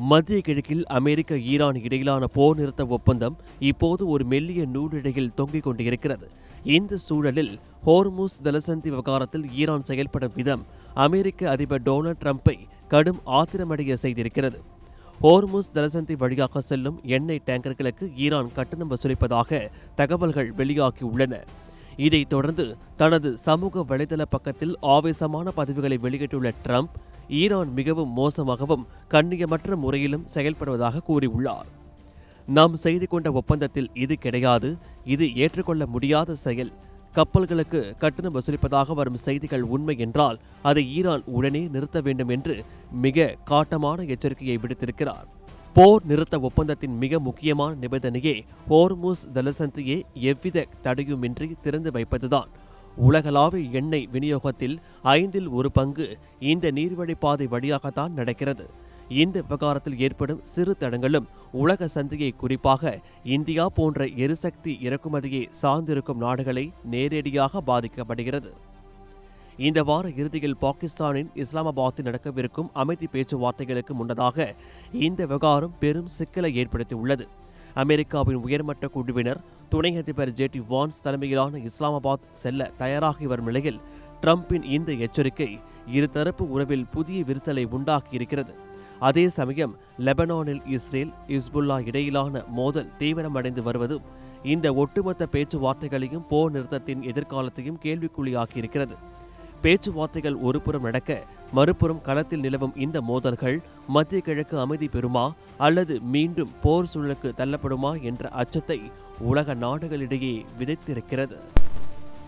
மத்திய கிழக்கில் அமெரிக்க ஈரான் இடையிலான போர் நிறுத்த ஒப்பந்தம் இப்போது ஒரு மெல்லிய நூலிழையில் தொங்கிக் கொண்டிருக்கிறது. இந்த சூழலில் ஹோர்முஸ் ஜலசந்தி விவகாரத்தில் ஈரான் செயல்படும் விதம் அமெரிக்க அதிபர் டொனால்ட் ட்ரம்பை கடும் ஆத்திரமடைய செய்திருக்கிறது. ஹோர்முஸ் ஜலசந்தி வழியாக செல்லும் எண்ணெய் டேங்கர்களுக்கு ஈரான் கட்டணம் வசூலிப்பதாக தகவல்கள் வெளியாகியுள்ளன. இதைத் தொடர்ந்து தனது சமூக வலைதள பக்கத்தில் ஆவேசமான பதிவுகளை வெளியிட்டுள்ள ட்ரம்ப், ஈரான் மிகவும் மோசமாகவும் கண்ணியமற்ற முறையிலும் செயல்படுவதாக கூறியுள்ளார். நாம் செய்து கொண்ட ஒப்பந்தத்தில் இது கிடையாது, இது ஏற்றுக்கொள்ள முடியாத செயல். கப்பல்களுக்கு கட்டணம் வசூலிப்பதாக வரும் செய்திகள் உண்மை என்றால் அதை ஈரான் உடனே நிறுத்த வேண்டும் என்று மிக காட்டமான எச்சரிக்கையை விடுத்திருக்கிறார். போர் நிறுத்த ஒப்பந்தத்தின் மிக முக்கியமான நிபந்தனையே ஹோர்முஸ் ஜலசந்தியை எவ்வித தடையுமின்றி திறந்து வைப்பதுதான். உலகளாவிய எண்ணெய் விநியோகத்தில் 1/5 இந்த நீர்வழிப்பாதை வழியாகத்தான் நடக்கிறது. இந்த விவகாரத்தில் ஏற்படும் சிறு தடங்களும் உலக சந்தையை, குறிப்பாக இந்தியா போன்ற எரிசக்தி இறக்குமதியை சார்ந்திருக்கும் நாடுகளை நேரடியாக பாதிக்கப்படுகிறது. இந்த வார இறுதியில் பாகிஸ்தானின் இஸ்லாமாபாத்தில் நடக்கவிருக்கும் அமைதி பேச்சுவார்த்தைகளுக்கு முன்னதாக இந்த விவகாரம் பெரும் சிக்கலை ஏற்படுத்தியுள்ளது. அமெரிக்காவின் உயர்மட்ட குழுவினர் துணை அதிபர் ஜே.டி. வான்ஸ் தலைமையிலான இஸ்லாமாபாத் செல்ல தயாராகி வரும் நிலையில் ட்ரம்பின் இந்த எச்சரிக்கை இருதரப்பு உறவில் புதிய விரிசலை உண்டாக்கியிருக்கிறது. அதே சமயம் லெபனானில் இஸ்ரேல் ஹிஸ்புல்லா இடையிலான மோதல் தீவிரமடைந்து வருவதும் இந்த ஒட்டுமொத்த பேச்சுவார்த்தைகளையும் போர் நிறுத்தத்தின் எதிர்காலத்தையும் கேள்விக்குள்ளாக்கியிருக்கிறது. பேச்சுவார்த்தைகள் ஒருபுறம் நடக்க, மறுபுறம் களத்தில் நிலவும் இந்த மோதல்கள் மத்திய கிழக்கு அமைதி பெறுமா அல்லது மீண்டும் போர் சூழலுக்கு தள்ளப்படுமா என்ற அச்சத்தை உலக நாடுகளிடையே விதைத்திருக்கிறது.